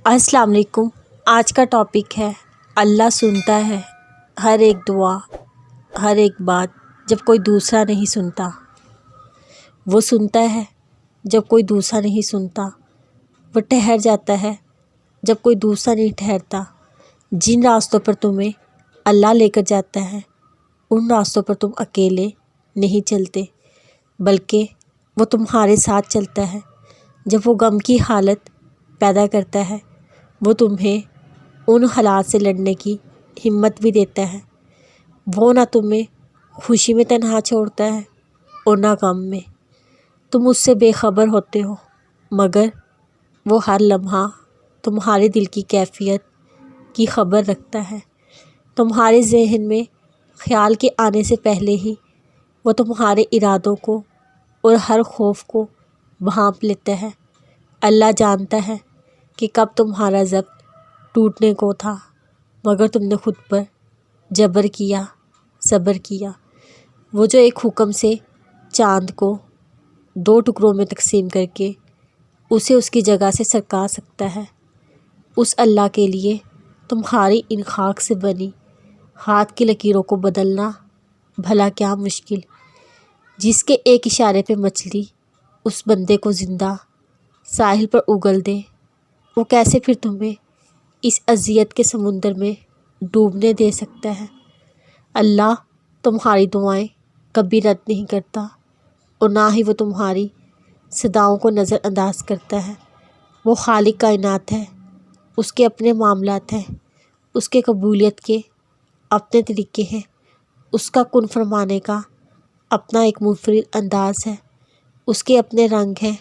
السلام علیکم۔ آج کا ٹاپک ہے اللہ سنتا ہے ہر ایک دعا، ہر ایک بات جب کوئی دوسرا نہیں سنتا۔ وہ سنتا ہے جب کوئی دوسرا نہیں سنتا، وہ ٹھہر جاتا ہے جب کوئی دوسرا نہیں ٹھہرتا۔ جن راستوں پر تمہیں اللہ لے کر جاتا ہے ان راستوں پر تم اکیلے نہیں چلتے، بلکہ وہ تمہارے ساتھ چلتا ہے۔ جب وہ غم کی حالت پیدا کرتا ہے وہ تمہیں ان حالات سے لڑنے کی ہمت بھی دیتا ہے۔ وہ نہ تمہیں خوشی میں تنہا چھوڑتا ہے اور نہ غم میں۔ تم اس سے بے خبر ہوتے ہو، مگر وہ ہر لمحہ تمہارے دل کی کیفیت کی خبر رکھتا ہے۔ تمہارے ذہن میں خیال کے آنے سے پہلے ہی وہ تمہارے ارادوں کو اور ہر خوف کو بھانپ لیتا ہے۔ اللہ جانتا ہے کہ کب تمہارا ضبط ٹوٹنے کو تھا، مگر تم نے خود پر جبر کیا، صبر کیا۔ وہ جو ایک حکم سے چاند کو 2 ٹکڑوں میں تقسیم کر کے اسے اس کی جگہ سے سرکا سکتا ہے، اس اللہ کے لیے تمہاری ان خاک سے بنی ہاتھ کی لکیروں کو بدلنا بھلا کیا مشکل۔ جس کے ایک اشارے پہ مچھلی اس بندے کو زندہ ساحل پر اگل دے، وہ کیسے پھر تمہیں اس اذیت کے سمندر میں ڈوبنے دے سکتا ہے۔ اللہ تمہاری دعائیں کبھی رد نہیں کرتا اور نہ ہی وہ تمہاری صداؤں کو نظر انداز کرتا ہے۔ وہ خالق کائنات ہے، اس کے اپنے معاملات ہیں، اس کے قبولیت کے اپنے طریقے ہیں، اس کا کن فرمانے کا اپنا ایک منفرد انداز ہے، اس کے اپنے رنگ ہیں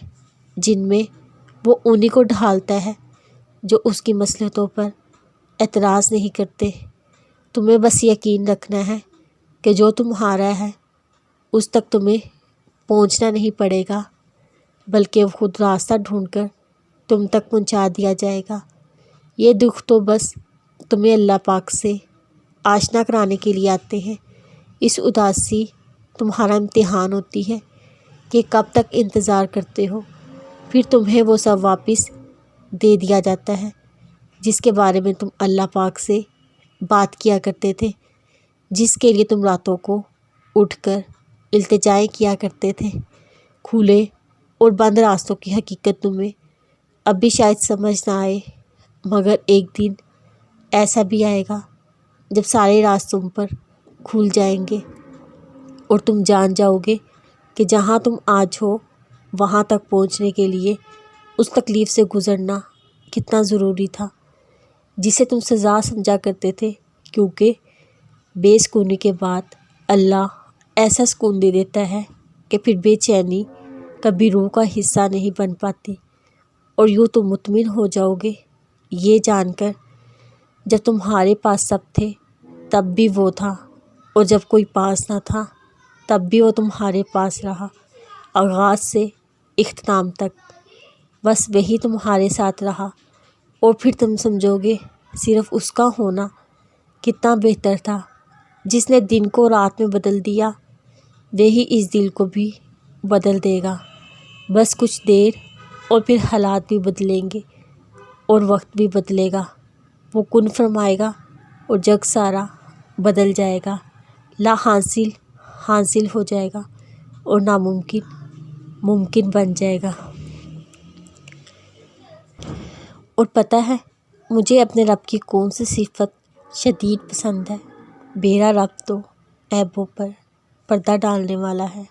جن میں وہ انہی کو ڈھالتا ہے جو اس کی مصلحتوں پر اعتراض نہیں کرتے۔ تمہیں بس یقین رکھنا ہے کہ جو تمہارا ہے اس تک تمہیں پہنچنا نہیں پڑے گا، بلکہ وہ خود راستہ ڈھونڈ کر تم تک پہنچا دیا جائے گا۔ یہ دکھ تو بس تمہیں اللہ پاک سے آشنا کرانے کے لیے آتے ہیں۔ اس اداسی تمہارا امتحان ہوتی ہے کہ کب تک انتظار کرتے ہو، پھر تمہیں وہ سب واپس دے دیا جاتا ہے جس کے بارے میں تم اللہ پاک سے بات کیا کرتے تھے، جس کے لیے تم راتوں کو اٹھ کر التجائیں کیا کرتے تھے۔ کھلے اور بند راستوں کی حقیقت تمہیں اب بھی شاید سمجھ نہ آئے، مگر ایک دن ایسا بھی آئے گا جب سارے راستوں پر کھل جائیں گے اور تم جان جاؤ گے کہ جہاں تم آج ہو وہاں تک پہنچنے کے لیے اس تکلیف سے گزرنا کتنا ضروری تھا جسے تم سزا سمجھا کرتے تھے، کیونکہ بے سکونی کے بعد اللہ ایسا سکون دے دیتا ہے کہ پھر بے چینی کبھی روح کا حصہ نہیں بن پاتی، اور یوں تم مطمئن ہو جاؤ گے یہ جان کر جب تمہارے پاس سب تھے تب بھی وہ تھا، اور جب کوئی پاس نہ تھا تب بھی وہ تمہارے پاس رہا، آغاز سے اختتام تک بس وہی تمہارے ساتھ رہا۔ اور پھر تم سمجھو گے صرف اس کا ہونا کتنا بہتر تھا، جس نے دن کو رات میں بدل دیا وہی اس دل کو بھی بدل دے گا۔ بس کچھ دیر اور پھر حالات بھی بدلیں گے اور وقت بھی بدلے گا، وہ کن فرمائے گا اور جگ سارا بدل جائے گا، لا حاصل حاصل ہو جائے گا اور ناممکن ممکن بن جائے گا۔ اور پتہ ہے مجھے اپنے رب کی کون سی صفت شدید پسند ہے؟ میرا رب تو عیبوں پر پردہ ڈالنے والا ہے۔